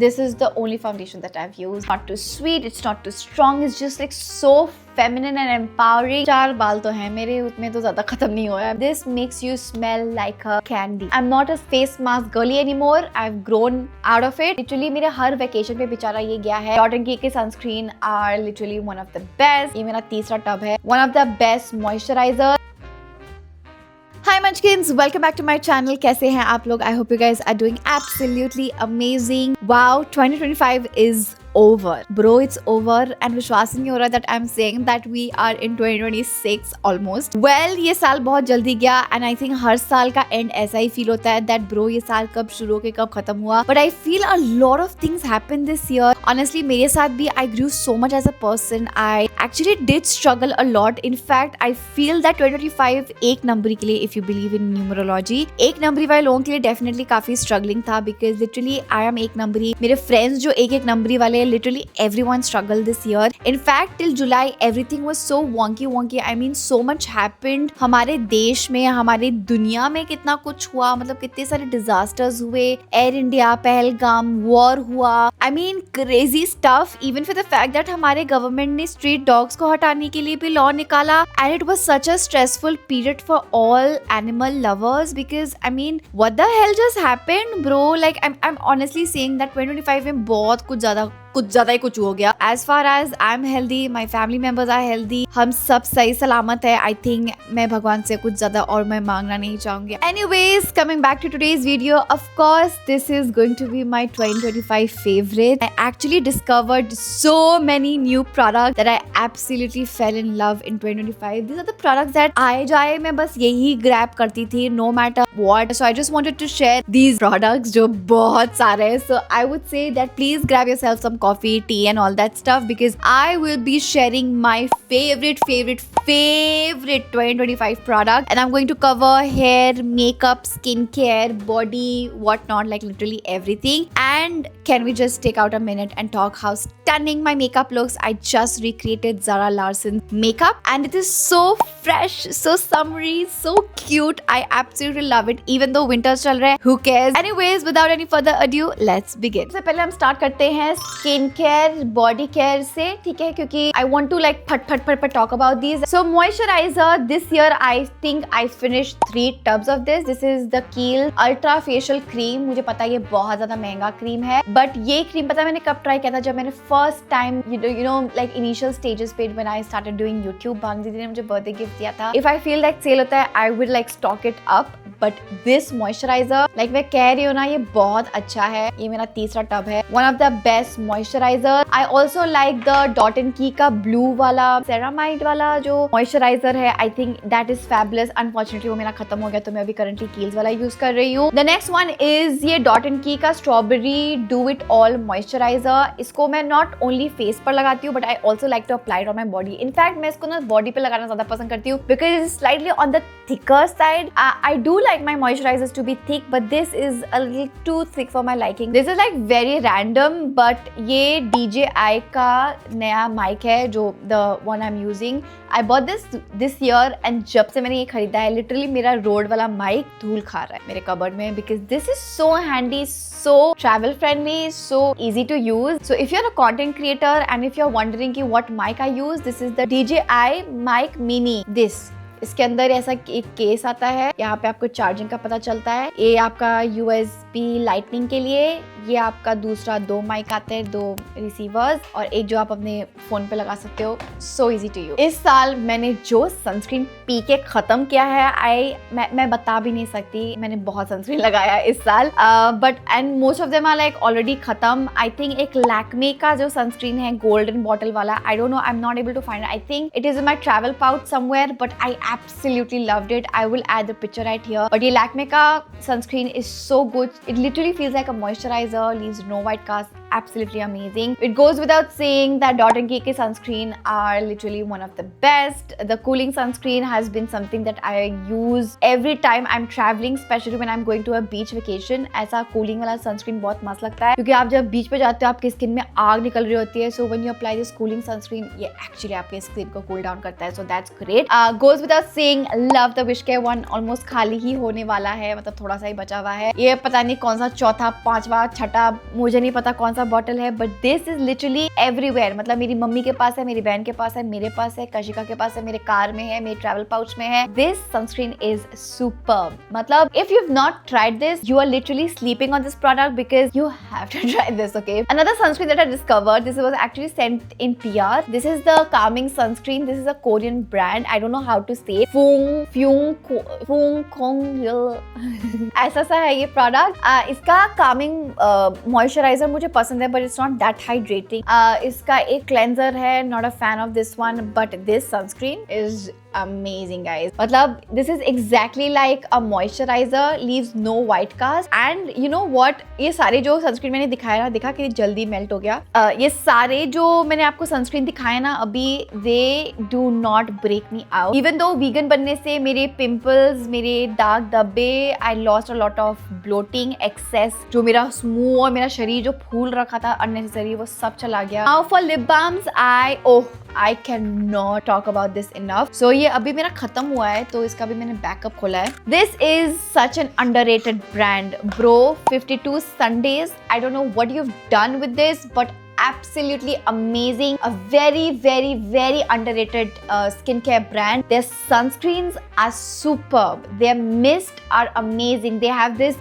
This is the only foundation that I've used. Not too sweet, it's not too strong, it's just like so feminine and empowering. 4 बाल तो हैं मेरे, उतने तो ज्यादा खत्म नहीं हुआ है. This makes you smell like a candy. I'm not a face mask girly anymore. I've grown out of it. Literally मेरे हर वेकेशन पे बेचारा ये गया है. Dot & Key के sunscreen are literally one of the best. ये मेरा तीसरा टब है. One of the best moisturizer. Hi Munchkins, welcome back to my channel. कैसे हैं आप लोग? I hope you guys are doing absolutely amazing. Wow, 2025 is over. Bro, it's over and विश्वास नहीं हो रहा that I'm saying that we are in 2026 almost. Well, ये साल बहुत जल्दी गया and I think हर साल का end ऐसा ही feel होता है that bro ये साल कब शुरू होके कब खत्म हुआ. But I feel a lot of things happened this year. Honestly, मेरे साथ भी I grew so much as a person. I actually did struggle a lot. In fact, I feel that 2025 एक नंबरी के लिए, if you believe in numerology, एक नंबरी वाले लोगों के लिए definitely काफी struggling था because literally I am एक नंबरी. मेरे friends जो एक नंबरी वाले, literally everyone struggled this year. In fact, till July everything was so wonky. I mean, so much happened. हमारे देश में, हमारी दुनिया में कितना कुछ हुआ, मतलब कितने सारे disasters हुए. एयर इंडिया, पहलगाम, वॉर हुआ. I mean, crazy stuff. Even for the fact that हमारे गवर्नमेंट ने स्ट्रीट डॉग्स को हटाने के लिए भी लॉ निकाला. And it was such a stressful period for all animal lovers because I mean, what the hell just happened, bro? Like I'm honestly saying that 2025 में बहुत कुछ ज्यादा ही कुछ हो गया. As far as I'm healthy, my family members are healthy. हम सब सही सलामत है. I think मैं भगवान से कुछ ज्यादा और मैं मांगना नहीं चाहूंगी. Anyways, coming back to today's video, of course, this is going to be my 2025 favorite. I actually discovered so many new products that I absolutely fell in love in 2025. These are the products that आए जाए मैं बस यही grab करती थी, no matter what. So I just wanted to share these products जो बहुत सारे हैं. So I would say that please grab yourself some coffee, tea and all that stuff because I will be sharing my favorite 2025 product and I'm going to cover hair, makeup, skincare, body, whatnot, like literally everything. And can we just take out a minute and talk how stunning my makeup looks? I just recreated Zara Larsson makeup and it is so fresh, so summery, so cute. I absolutely love it even though winters चल रहे हैं. Who cares? Anyways, without any further ado, let's begin. सबसे पहले हम start करते हैं skin care, body care से, ठीक है, क्योंकि I want to like फट talk about these. So moisturizer, this year I think I finished 3 tubs of this. This is the Kiehl Ultra Facial Cream. मुझे पता है ये बहुत ज्यादा महंगा क्रीम है, बट ये क्रीम पता है मैंने कब ट्राई किया था? जब मैंने first time you know like initial stages पे when I started doing YouTube, भांग दीदी ने मुझे बर्थडे गिफ्ट दिया था. If I feel like sale होता है, I would like stock it up. But this moisturizer, like मैं कह रही हूँ ना, ये बहुत अच्छा है. ये मेरा तीसरा टब है. One of the best moisturizer. I also like the Dot & Key का blue वाला ceramide वाला जो moisturizer है. I think that is fabulous. Unfortunately वो मेरा खत्म हो गया तो मैं अभी currently Kiehl's वाला यूज कर रही हूँ. The next one is ये Dot & Key का strawberry do it all moisturizer. इसको मैं not only face पर लगाती हूँ but I also like to apply it on my body. In fact मैं इसको ना body पे लगाना ज्यादा पसंद करती हूँ because it's slightly on the thicker side. I do like my moisturizers to be thick but this is a little too thick for my liking. This is like very random but ये DJI का नया mic है जो the one I'm using. I bought this year and जब से मैंने ये खरीदा है literally मेरा रोड वाला mic धूल खा रहा है मेरे कबर्ड में because this is so handy, so travel friendly, so easy to use. So if you're a content creator and if you're wondering कि what mic I use, this is the DJI Mic Mini. इसके अंदर ऐसा एक case आता है, यहाँ पे आपको चार्जिंग का पता चलता है. ये आपका USB लाइटनिंग के लिए, ये आपका दूसरा 2 माइक आते हैं, 2 रिसीवर्स और एक जो आप अपने फोन पे लगा सकते हो. So easy to use. इस साल मैंने जो सनस्क्रीन पी के खत्म किया है, मैं बता भी नहीं सकती. मैंने बहुत सनस्क्रीन लगाया इस साल but and most of them are like already खत्म. आई थिंक एक लैक्मे का जो सनस्क्रीन है गोल्डन बॉटल वाला, I don't know, I am not able to find. I think it is in my travel pouch somewhere but I absolutely loved it. I will add the picture right here. But ये Lakme का sunscreen is so good. It literally feels like a moisturizer, leaves no white cast absolutely amazing. It goes without saying that Dot & Key के sunscreen are literally one of the best. The cooling sunscreen has been something that I use every time I'm traveling, especially when I'm going to a beach vacation. ऐसा cooling वाला sunscreen बहुत मस्त लगता है क्योंकि आप जब बीच पे जाते हो आपकी स्किन में आग निकल रही होती है. So when you apply this cooling sunscreen, ये actually आपके स्किन को cool down करता है. So that's great. Goes without saying, love the Wishcare one. Almost खाली ही होने वाला है, मतलब थोड़ा सा ही बचा हुआ है. ये पता नहीं कौन सा चौथा, पांचवा, छठा, मुझे नहीं पता कौन सा बॉटल है, but this is literally everywhere. मतलब मेरी मम्मी के पास है, मेरी बहन के पास है, मेरे पास है, कशिका के पास है, मेरे कार में है, मेरे ट्रैवल पाउच में है. This sunscreen is superb. मतलब if you've not tried this, you are literally sleeping on this product because you have to try this. Okay. Another sunscreen that I discovered, this was actually sent in PR. This is the calming sunscreen. This is a Korean brand. I don't know how to say. Fung Kong. ऐसा सा है ये product. इसका calming moisturizer मुझे पसंद है, but it's not that hydrating. इसका एक cleanser है. Not a fan of this one, but this sunscreen is amazing, guys. मतलब this is exactly like a moisturizer, leaves no white cast. And you know what? ये सारे जो sunscreen मैंने दिखाया ना, देखा कि जल्दी मेल्ट हो गया. ये सारे जो मैंने आपको sunscreen दिखाए ना अभी, they do not break me out. Even though vegan बनने से मेरे pimples, मेरे दाग धब्बे, I lost a lot of bloating, excess, जो मेरा मुंह और मेरा शरीर जो फूल रखा था unnecessary, वो सब चला गया. Now for lip balms, I cannot talk about this enough. So ये अभी मेरा खत्म हुआ है तो इसका भी मैंने बैकअप खोला है. This is such an underrated brand, bro. 52 Sundays. I don't know what you've done with this, but absolutely amazing. A very, very, very underrated skincare brand. Their sunscreens are superb. Their mist are amazing. They have this,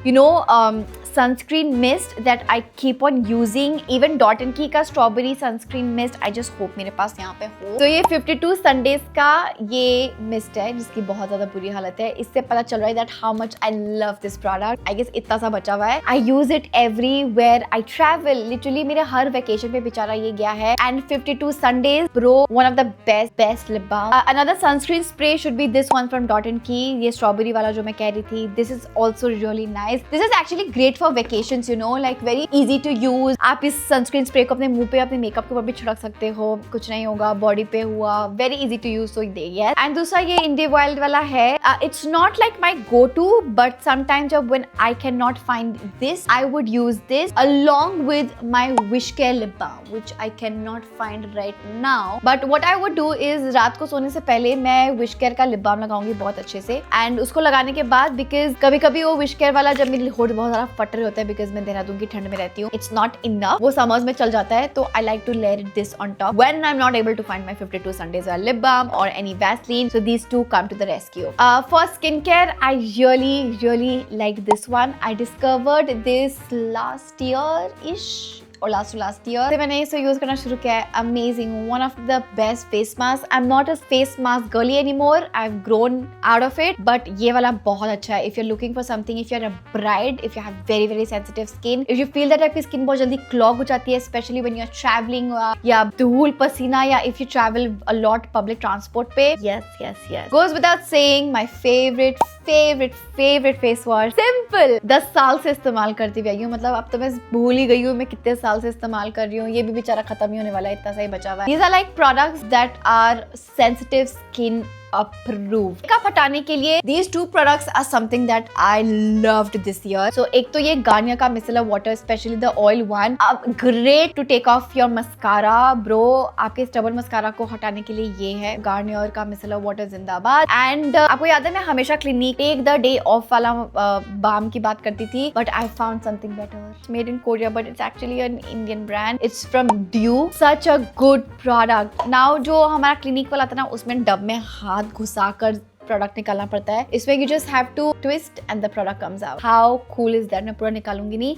sunscreen mist that I keep on using. Even Dot & Key का strawberry sunscreen mist. I just hope मेरे पास यहाँ पे हो. तो ये 52 Sundays का ये mist है जिसकी बहुत ज़्यादा बुरी हालत है. इससे पता चल रहा है that how much I love this product. I guess इतना सा बचा हुआ है. I use it everywhere I travel. Literally मेरे हर vacation पे बेचारा ये गया है. And 52 Sundays, bro, one of the best lip balm. Another sunscreen spray should be this one from Dot & Key. ये strawberry वाला जो मैं कह रही थी. This is also really nice. This is actually great for vacations, like very easy to use. आप इस sunscreen spray को अपने मुंह पे, अपने मेकअप के ऊपर भी छिड़क सकते हो, कुछ नहीं होगा. बॉडी पे हुआ, very easy to use. So yes. And दूसरा ये Indie Wild वाला है. It's not like my go-to, but sometimes when I cannot find this, I would use this along with my Wishcare lip balm, which I cannot find right now. But what I would do is रात को सोने से पहले मैं Wishcare का lip balm लगाऊंगी बहुत अच्छे से. And उसको लगाने के बाद, because कभी-कभी वो Wishcare वाला जब मेरी होठ बहुत ज़्यादा फट रहे होते हैं, because मैं देहरादून की ठंड में रहती हूँ, it's not enough. वो summers में चल जाता है, तो I like to layer this on top when I'm not able to find my 52 Sundays lip balm or any Vaseline. So these two come to the rescue. For skincare, I really like this one. I discovered this last year-ish. और last year से मैंने इसे use करना शुरू किया है. Amazing, one of the best face mask. I am not a face mask girly anymore. I have grown out of it, but ये वाला बहुत अच्छा है. If you are looking for something, if you are a bride, if you have very sensitive skin, if you feel that आपकी skin बहुत जल्दी clog हो जाती है, specially when you are travelling या धूल पसीना, या if you travel a lot public transport पे. Yes goes without saying, my favourite face wash simple 10 साल से इस्तेमाल करती हुई आई हूँ. मतलब अब तो मैं भूल ही गई हूँ मैं कितने साल से इस्तेमाल कर रही हूँ. ये भी बेचारा खत्म ही होने वाला है, इतना सा ही बचा हुआ है. These are like products that are sensitive skin approved. Makeup हटाने के लिए these two products are something that I loved this year. So एक तो ये गार्नियर का micellar water, specially the oil one, great to take off your mascara, bro. आपके stubborn mascara को हटाने के लिए ये है गार्नियर का मिसेलर वाटर जिंदाबाद. एंड आपको याद है मैं हमेशा Clinique take the day off वाला बाम की बात करती थी, but I found something better. It's made in Korea, but it's actually an Indian brand. It's from Dew. Such a good product. Now जो हमारा क्लिनिक वाला था ना, उसमें डब में हाथ घुसाकर प्रोडक्ट निकालना पड़ता है. इसमें you just have to twist and the product comes out. How cool is that? मैं पूरा निकालूंगी नहीं,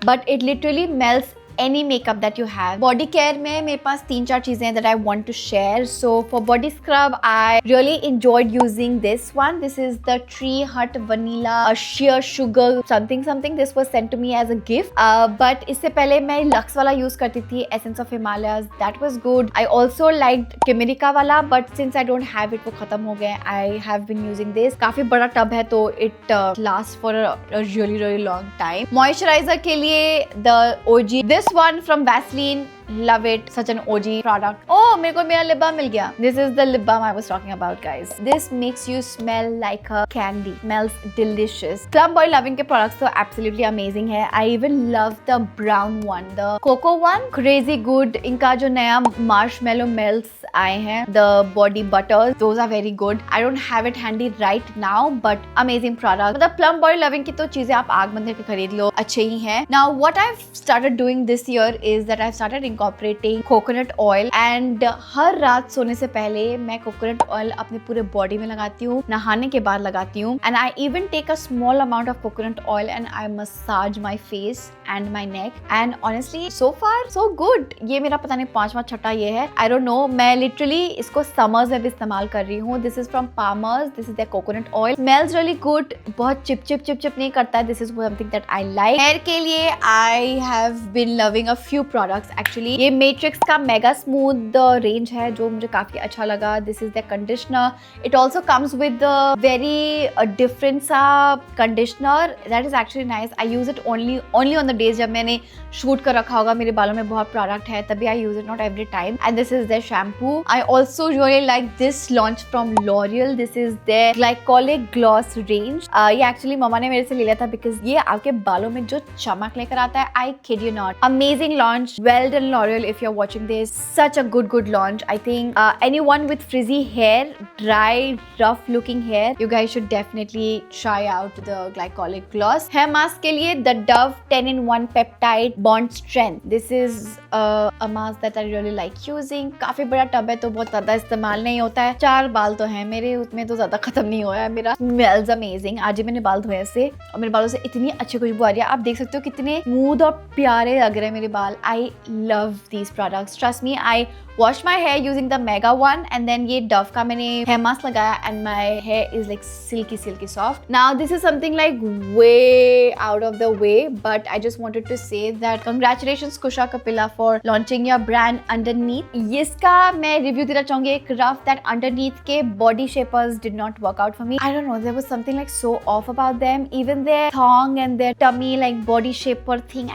but it literally melts any makeup that you have. Body care में मेरे पास 3-4 चीजें हैं that I want to share. So for body scrub, I really enjoyed using this one. This is the Tree Hut Vanilla Sheer Sugar something. This was sent to me as a gift. But इससे पहले मैं Lux वाला use करती थी, Essence of Himalayas. That was good. I also liked Kimerica वाला, but since I don't have it, वो खत्म हो गए. I have been using this. काफी बड़ा टब है तो it lasts for a really long time. Moisturizer के लिए the OG. This This one from Vaseline, love it, such an OG product. Oh, मेरे को मेरा lip balm मिल गया. This is the lip balm I was talking about, guys. This makes you smell like a candy. Smells delicious. Plum Boy Loving के products तो absolutely amazing है. I even love the brown one, the cocoa one. Crazy good. इनका जो नया marshmallow melts आए हैं, the body butters, those are very good. I don't have it handy right now, but amazing product. मतलब Plum Boy Loving की तो चीजें आप आग बंद करके खरीद लो, अच्छे ही हैं. Now what I've started doing this year is that I've started incorporating coconut oil, and हर रात सोने से पहले मैं coconut oil अपने पूरे body में लगाती हूँ, नहाने के बाद लगाती हूँ, and I even take a small amount of coconut oil and I massage my face and my neck, and honestly so far so good. ये मेरा पता नहीं 5वां छठा ये है, I don't know. मैं literally इसको summers में भी इस्तेमाल कर रही हूँ. This is from Palmer's, this is their coconut oil, smells really good, बहुत चिप नहीं करता है. This is something that I like. Hair के लिए I have been loving a few products actually. ये Matrix का Mega Smooth range है जो मुझे काफी अच्छा लगा. This is their conditioner. It also comes with the very different सा conditioner that is actually nice. I use it only on the days जब मैंने shoot कर रखा होगा, मेरे बालों में बहुत product है, तभी I use it, not every time. And this is their shampoo. I also really like this launch from L'Oreal. This is their Glycolic Gloss range. ये actually मम्मा ने मेरे से ले लिया था because ये आपके बालों में जो चमक लेकर आता है, I kid you not. Amazing launch. Well done L'Oreal if you're watching this. Such a good launch. I think anyone with frizzy hair, dry, rough looking hair, you guys should definitely try out the Glycolic Gloss. Hair mask के लिए the Dove 10-in-1 Peptide Bond Strength. This is a mask that I really like using. काफी बड़ा tub है तो बहुत ज्यादा इस्तेमाल नहीं होता है. 4 बाल तो हैं मेरे, उसमें तो ज्यादा खत्म नहीं हुआ है मेरा. Smells amazing. आज ही मैंने बाल धोए से और मेरे बालों से इतनी अच्छी खुशबू आ रही है. आप देख सकते हो कितने स्मूथ और प्यारे लग रहे हैं मेरे बाल. I love these products. Trust me, I washed my hair using the Mega one and then ये Dove का मैंने hair mask लगाया and my hair is like silky soft. Now this is something like way out of the way, but I just wanted to say that congratulations Kusha Kapila for launching your brand Underneath. इसका मैं review देना चाहूँगी एक rough that Underneath के body shapers did not work out for me. I don't know, there was something like so off about them. Even their thong and their tummy like body shaper thing.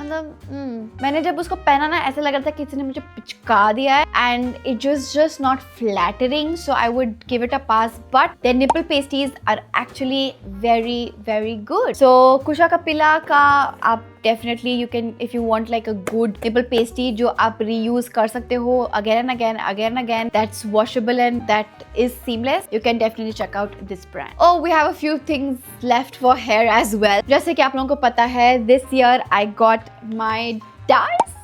मतलब मैंने जब उसको पहना ना ऐसा लग रहा था कि किसी ने मुझे पिचका दिया है and it was just not flattering, so I would give it a pass, but their nipple pasties are actually very good. So Kusha Kapila का आप definitely you can, if you want like a good nipple pasty जो आप reuse कर सकते हो again and again, that's washable and that is seamless, you can definitely check out this brand. Oh, we have a few things left for hair as well. जैसे कि आप लोगों को पता है, this year I got my Dyson.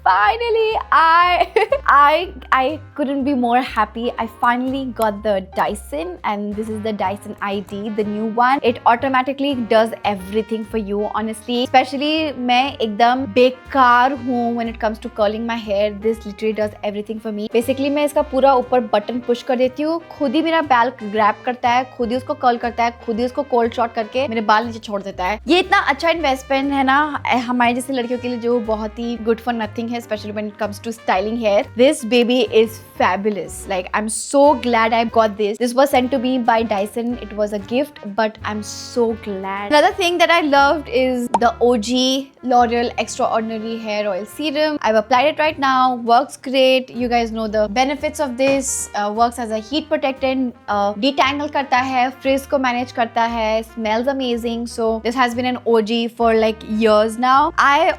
Finally, I couldn't be more happy. I finally got the Dyson, and this is the Dyson ID, the new one. It automatically does everything for you, honestly. Especially मैं एकदम बेकार हूँ when it comes to curling my hair. This literally does everything for me. Basically मैं इसका पूरा ऊपर button push कर देती हूँ, खुद ही मेरा बाल ग्रैब करता है, खुद ही उसको कर्ल करता है, खुद ही उसको कोल्ड शॉट करके मेरे बाल नीचे छोड़ देता है. ये इतना अच्छा इन्वेस्टमेंट है ना हमारे जैसे लड़कियों के लिए जो बहुत ही good for nothing है, especially when it comes to styling hair. This baby is fabulous. Like, I'm so glad I got this. This was sent to me by Dyson. It was a gift, but I'm so glad. Another thing that I loved is the OG L'Oreal Extraordinary Hair Oil Serum. I've applied it right now. Works great. You guys know the benefits of this. Works as a heat protectant. Detangle करता है, frizz को manage करता है. Smells amazing. So this has been an OG for like years now. I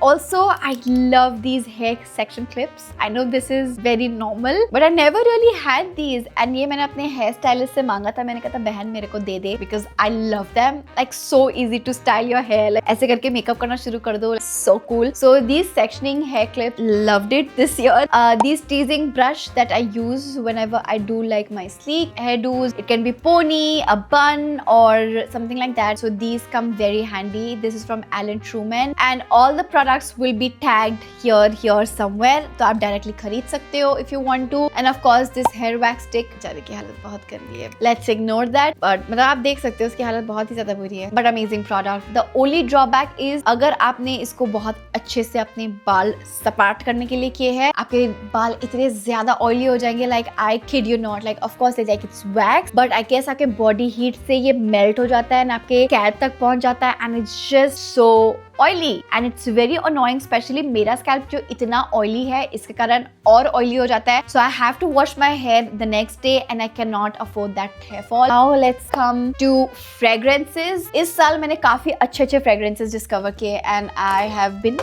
love these hair section clips. I know this is very normal, but I never really had these. And ये मैंने अपने hair stylist से मांगा था. मैंने कहा था बहन मेरे को दे दे because I love them. Like so easy to style your hair. Like ऐसे करके makeup करना शुरू कर दो. So cool. So these sectioning hair clips, loved it this year. These teasing brush that I use whenever I do like my sleek hairdos. It can be pony, a bun, or something like that. So these come very handy. This is from Alan Truman, and all the products will be tagged here somewhere. तो आप directly खरीद सकते हो if you want to. And of course this hair wax stick, बेचारे की हालत बहुत गंदी है. Let's ignore that. But मतलब आप देख सकते हो उसकी हालत बहुत ही ज्यादा बुरी है. But amazing product. The only drawback is अगर आपने इसको बहुत अच्छे से अपने बाल सपाट करने के लिए किए हैं, आपके बाल इतने ज्यादा ऑयली हो जाएंगे. Like I kid you not. Like of course like it's wax, but I guess आपके body heat से ये melt हो जाता है and आपके scalp तक पहुंच जाता है and it's just so oily and it's very annoying, specially मेरा स्कैल्प जो इतना ऑयली है इसके कारण और ऑयली हो जाता है. So I have to wash my hair the next day and I can not afford that hair fall. Now let's come to fragrances. इस साल मैंने काफी अच्छे फ्रेग्रेंसेस डिस्कवर किए and I have been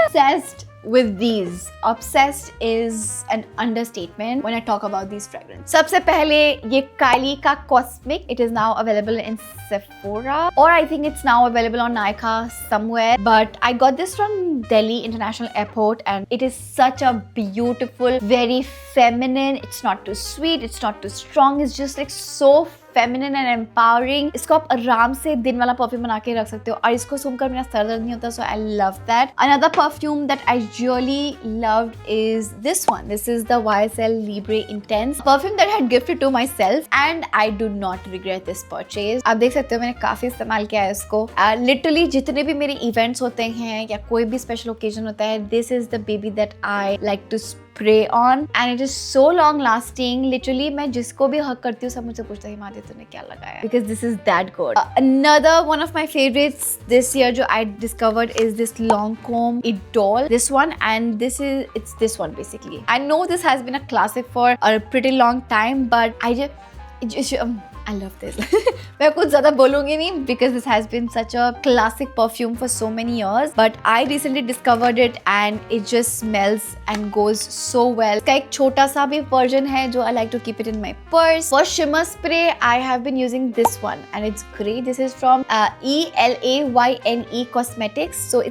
obsessed with these. Obsessed is an understatement when I talk about these fragrances. सबसे पहले ये Kylie का Cosmic. It is now available in Sephora or I think it's now available on Nykaa somewhere. But I got this from Delhi International Airport and it is such a beautiful, very feminine. It's not too sweet. It's not too strong. It's just like so feminine and empowering. इसको आप आराम से दिन वाला perfume बना के रख सकते हो और इसको सूंघकर मेरा सर दर्द नहीं होता. So I love that. Another perfume that I really loved is this one. This is the YSL Libre Intense perfume that I had gifted to myself and I do not regret this purchase. आप देख सकते हो मैंने काफी इस्तेमाल किया है इसको. लिटरली जितने भी मेरे इवेंट्स होते हैं या कोई भी स्पेशल ओकेजन होता है, this is the baby that I like to spray on and it is so long lasting. Literally मैं जिसको भी हक करती हूँ सब मुझसे पूछता है हिमाद्री तूने क्या लगाया, because this is that good. Another one of my favorites this year जो I discovered is this Lancome Idole. This one and it's this one basically. I know this has been a classic for a pretty long time but I love this. मैं कुछ ज़्यादा बोलूँगी नहीं because this has been such a classic perfume for so many years. But I recently discovered it and it just smells and goes so well. इसका एक छोटा सा भी version है जो I like to keep it in my purse. For shimmer spray, I have been using this one and it's great. This is from ELAYNE Cosmetics. So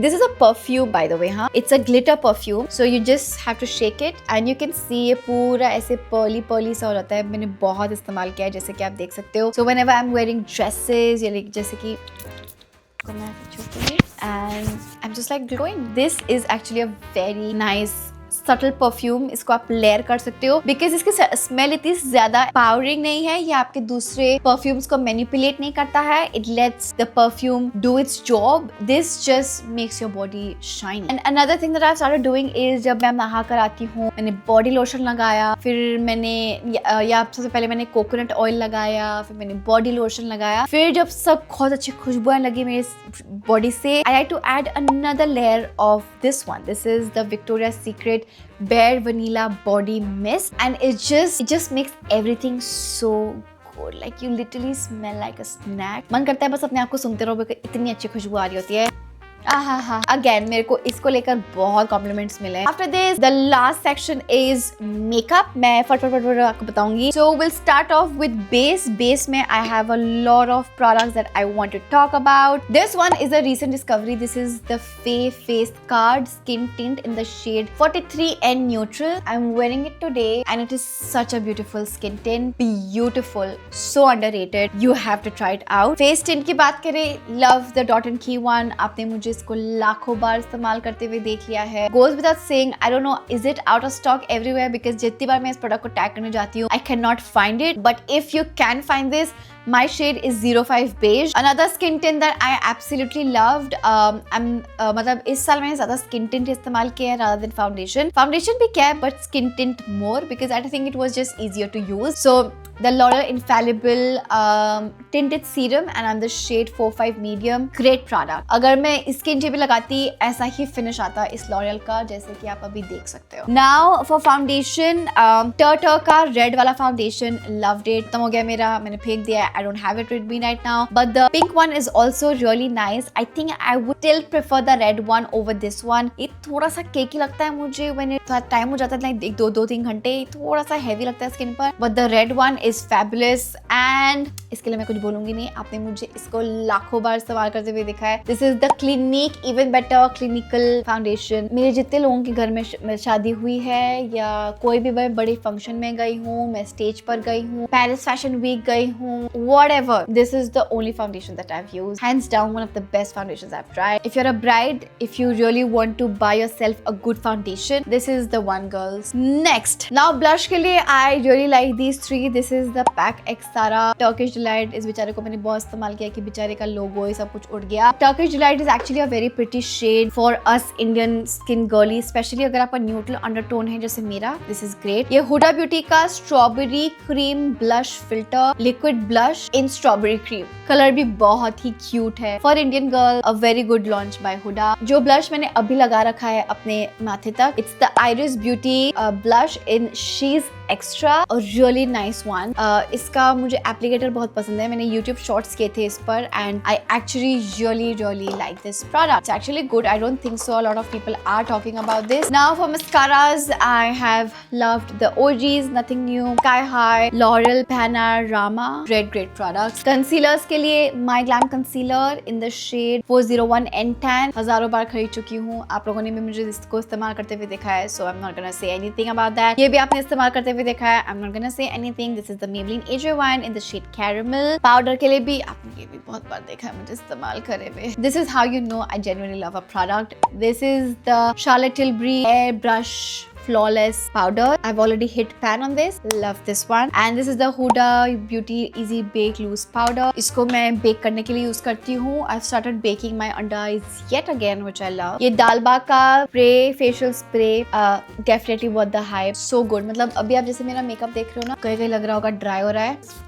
this is a perfume by the way, huh? It's a glitter perfume. So you just have to shake it and you can see ये पूरा ऐसे pearly सा हो जाता है. मैंने बहुत इस्तेमाल किया है जैसे कि आप देख सकते हो. So whenever I'm wearing dresses या जैसे कि and I'm just like glowing. This is actually a very nice subtle perfume. इसको आप लेयर कर सकते हो बिकॉज इसकी स्मेल इतनी ज्यादा पावरिंग नहीं है. ये आपके दूसरे परफ्यूम्स को मैनिपुलेट नहीं करता है. It let's the perfume do it's job. This just makes your body shine. And another thing that I started doing is जब मैं नहा कर आती हूँ मैंने बॉडी लोशन लगाया, फिर मैंने या सबसे पहले मैंने कोकोनट ऑयल लगाया, फिर मैंने बॉडी लोशन लगाया, फिर जब सब बहुत अच्छी खुशबुएं लगी मेरे बॉडी से, I like to add another layer of this one. This is the Victoria Secret Bare Vanilla Body Mist and it just makes everything so good. Like you literally smell like a snack. मन करता है बस अपने आप को सूंघते रहो because इतनी अच्छी खुशबू आ रही होती है. अगेन मेरे को इसको लेकर बहुत कॉम्प्लीमेंट्स मिले. After this the last section is makeup. मैं फटाफट आपको बताऊंगी. So will start off with base में I have a lot of products that I want to talk about. This one is a recent discovery. This is the Faye Face Card Skin Tint in the shade 43N Neutral. I'm wearing it today and it is such a beautiful skin tint. Beautiful, so underrated. You have to try it out. Face tint की बात करें, love the Dot and Key one. आपने मुझे इसको लाखों बार इस्तेमाल करते हुए देख लिया है. Goes without saying, I don't know, is it out of stock everywhere? Because जितनी बार मैं इस प्रोडक्ट को टैग करने जाती हूँ, I cannot find it. But if you can find this, my shade is 05 beige. Another skin tint that I absolutely loved. मतलब इस साल मैंने ज़्यादा skin tint इस्तेमाल किया है rather than foundation. Foundation भी क्या है, but skin tint more because I think it was just easier to use. So the L'Oreal Infallible tinted serum and I'm the shade 45 medium. Great product. अगर मैं इसके नीचे भी लगाती ऐसा ही फिनिश आता इस L'Oreal का जैसे कि आप अभी देख सकते हो. Now for foundation, Turtle का रेड वाला फाउंडेशन, loved it. खत्म हो गया मेरा, मैंने फेंक दिया. I don't have it with me right now. But the pink one is also really nice. I think I would still prefer the red one over this one. ये थोड़ा सा केकी लगता है मुझे when it टाइम हो जाता है like 2-3 घंटे. थोड़ा सा heavy लगता है स्किन पर. But the red one is fabulous and इसके लिए मैं कुछ बोलूंगी नहीं. आपने मुझे इसको लाखों बार इस्तेमाल करते हुए देखा है. This is the Clinique Even Better Clinical Foundation. मेरे जितने लोगों के घर में शादी हुई है या कोई भी मैं बड़े फंक्शन में गई हूँ, मैं स्टेज पर गई हूँ, पेरिस फैशन वीक गई हूँ, whatever, this is the only foundation that I've used. Hands down, one of the best foundations I've tried. If you're a bride, if you really want to buy yourself a good foundation, this is the one, girls. Next, now blush के लिए I really like these three. This is the Pac X Sara Turkish Delight. इस बेचारे को मैंने बहुत इस्तेमाल किया कि बेचारे का लोगो ये सब कुछ उड़ गया. Turkish Delight is actually a very pretty shade for us Indian skin girly, especially अगर आपका neutral undertone है जैसे मेरा. This is great. ये Huda Beauty का Strawberry Cream Blush Filter Liquid Blush blush in strawberry cream. Colour भी बहुत ही cute है. For Indian girl, a very good launch by Huda. जो blush मैंने अभी लगा रखा है अपने माथे तक, it's the Iris Beauty blush in She's Extra, a really nice one. इसका मुझे एप्लीकेटर बहुत पसंद है. मैंने YouTube शॉर्ट्स किए थे इस पर and I actually really like this product. It's actually good. I don't think so a lot of people are talking about this. Now for mascaras, I have loved the OGs, nothing new. Sky High, L'Oreal Panorama, great products. Concealers के लिए My Glam Concealer in the shade 401 N10. हजारों बार खरीद चुकी हूँ. आप लोगों ने भी मुझे इसको इस्तेमाल करते हुए देखा है, so I'm not gonna say anything about that. ये भी आपने इस्तेमाल करते हुए देखा है. I'm not gonna say anything. This is the Maybelline AJ1 in the shade Caramel. Powder के लिए भी आपने ये भी बहुत बार देखा है मुझे इस्तेमाल करे हुए. This is how you know I genuinely love a product. This is the Charlotte Tilbury Airbrush Flawless powder. I've already hit pan on this. Love this one. And this is the Huda Beauty Easy Bake Loose Powder. इसको मैं bake करने के लिए use करती हूँ. I've started baking my under eyes yet again, which I love. ये डालबा का spray facial spray definitely worth the hype. So good. मतलब अभी आप जैसे मेरा मेकअप देख रहे हो ना, कहीं लग रहा होगा ड्राई हो रहा है.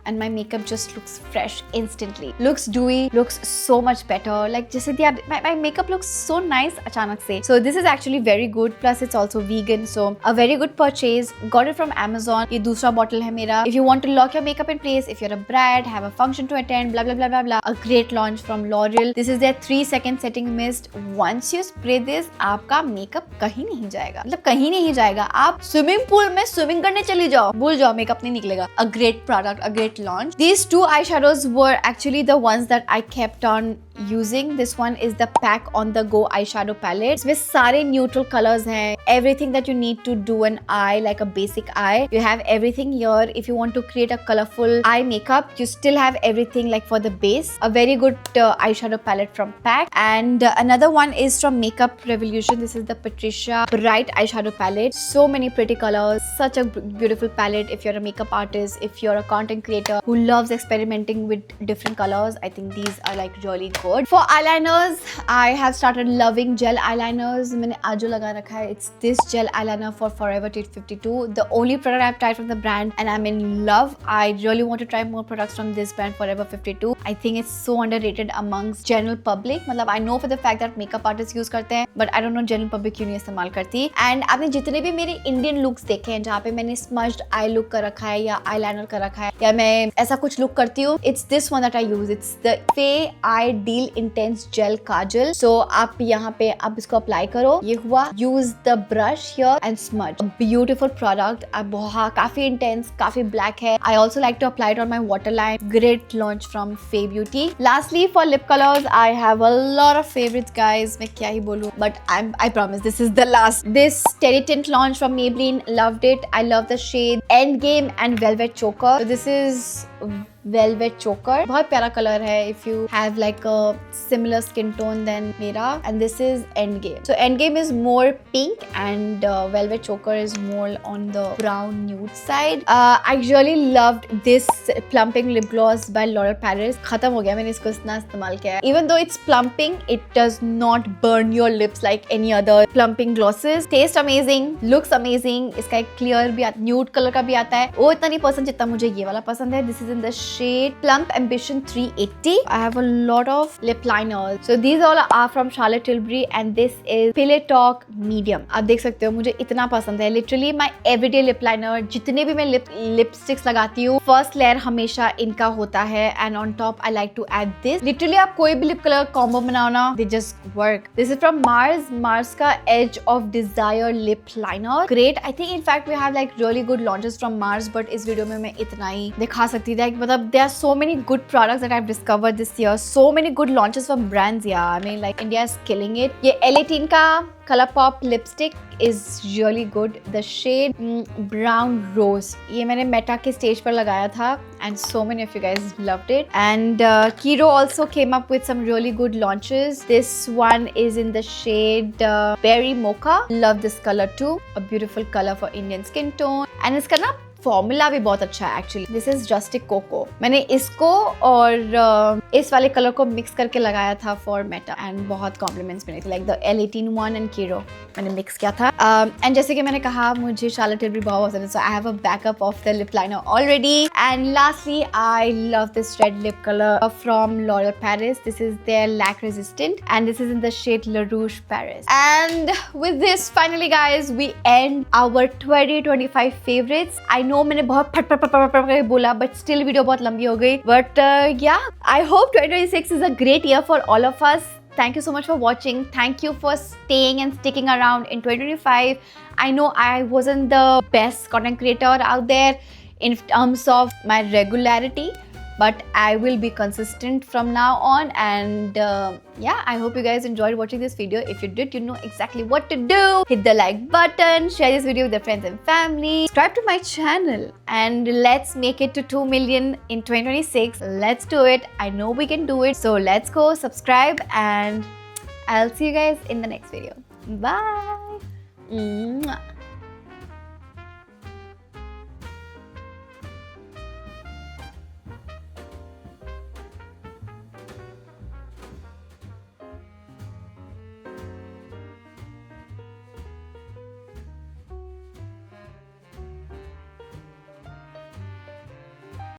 And my makeup just looks fresh instantly. Looks dewy, looks so much better. Like जैसे कि आप, my makeup looks so nice अचानक से. So this is actually very good. Plus it's also vegan. So a very good purchase. Got it from Amazon. ये दूसरा bottle है मेरा. If you want to lock your makeup in place, if you're a bride, have a function to attend, blah blah blah blah blah. A great launch from L'Oreal. This is their 3-second setting mist. Once you spray this, आपका makeup कहीं नहीं जाएगा. मतलब कहीं नहीं जाएगा. आप swimming pool में swimming करने चली जाओ. भूल जाओ, makeup नहीं निकलेगा. A great product. A great launch. These two eyeshadows were actually the ones that I kept on using. This one is the Pack on the Go eyeshadow palette. इसमें सारे neutral colors हैं. Everything that you need to do an eye, like a basic eye, you have everything here. If you want to create a colorful eye makeup, you still have everything like for the base. A very good eyeshadow palette from Pack. And another one is from Makeup Revolution. This is the Patricia Bright eyeshadow palette. So many pretty colors. Such a beautiful palette if you're a makeup artist, if you're a content creator who loves experimenting with different colors. I think these are like really good. For eyeliners, I have started loving gel eyeliners. मैंने आज जो लगा रखा है, it's this gel eyeliner for Forever 52. The only product I've tried from the brand and I'm in love. I really want to try more products from this brand, Forever 52. I think it's so underrated amongst general public. मतलब I know for the fact that makeup artists use करते हैं, but I don't know general public क्यों नहीं इस्तेमाल करती. And आपने जितने भी मेरे Indian looks देखे हैं, जहाँ पे मैंने smudged eye look कर रखा है या eyeliner कर रखा है या मैं ऐसा कुछ look करती हूँ, it's this one that I use. It's the Faye Eye Deal Intense Gel Kajal. So आप यहाँ पे आप इसको अप्लाई करो. ये हुआ. Use the brush here and smudge. A beautiful product. अब बहुत काफी intense, काफी black है. I also like to apply it on my waterline. Great launch from Faye Beauty. Lastly, for lip colors, I have a lot of favorites, guys. मैं क्या ही बोलूँ, but I promise this is the last. This Terry Tint launch from Maybelline, loved it. I love the shade Endgame and Velvet Choker. So this is Velvet Choker. बहुत प्यारा colour है if you have like a similar skin tone than मेरा. And this is Endgame. So Endgame is more pink and Velvet Choker is more on the brown nude side. I really loved this plumping lip gloss by L'Oreal Paris. खत्म हो गया, मैंने इसको इतना इस्तेमाल किया है. Even though it's plumping, it does not burn your lips like any other plumping glosses. Taste amazing, looks amazing. इसका एक clear भी nude color का भी आता है. वो इतना नहीं पसंद जितना मुझे ये वाला पसंद है. This is in the shade Plump Ambition 380. I have a lot of lip liners. So these all are from Charlotte Tilbury and this is Pillow Talk Medium. आप देख सकते हो मुझे इतना पसंद है. Literally my everyday lip liner. जितने भी मैं lipsticks लगाती हूँ, first layer हमेशा इनका होता है and on top I like to add this. Literally आप कोई भी lip color combo बनाओ ना, they just work. This is from Mars. Mars का Edge of Desire lip liner. Great. I think in fact we have like really good launches from Mars, but इस video में मैं इतना ही दिखा सकती थी. मतलब there are so many good products that I've discovered this year. So many good launches from brands. Yeah, I mean like India is killing it. ये L18 का ColourPop lipstick is really good. The shade Brown Rose. ये मैंने Meta के stage पर लगाया था and so many of you guys loved it. And Kiro also came up with some really good launches. This one is in the shade Berry Mocha. Love this color too. A beautiful color for Indian skin tone. And इसका ना formula भी बहुत अच्छा है actually. This is जस्टिक coco. मैंने इसको और इस वाले कलर को मिक्स करके लगाया था फॉर मेटा एंड बहुत कॉम्प्लीमेंट्स मिले थे, लाइक द L18-1 एंड कीरो मैंने मिक्स किया था. एंड जैसे कि मैंने कहा मुझे शार्लेट टिलबरी बहुत पसंद है, so I have a backup of the lip liner already. And lastly I love this red lip colour from L'Oreal Paris. This is their lac resistant and this is in the shade Le Rouge Paris. And with this finally guys we end our 2025 favorites. I know मैंने बहुत फट फट फट फट करके बोला but still video बहुत लंबी हो गई. But yeah, I hope 2026 is a great year for all of us. Thank you so much for watching. Thank you for staying and sticking around in 2025. I know I wasn't the best content creator out there in terms of my regularity, but I will be consistent from now on. And yeah, I hope you guys enjoyed watching this video. If you did, you know exactly what to do. Hit the like button, share this video with your friends and family, subscribe to my channel, and let's make it to 2 million in 2026. Let's do it. I know we can do it. So let's go subscribe and I'll see you guys in the next video. Bye. Mwah.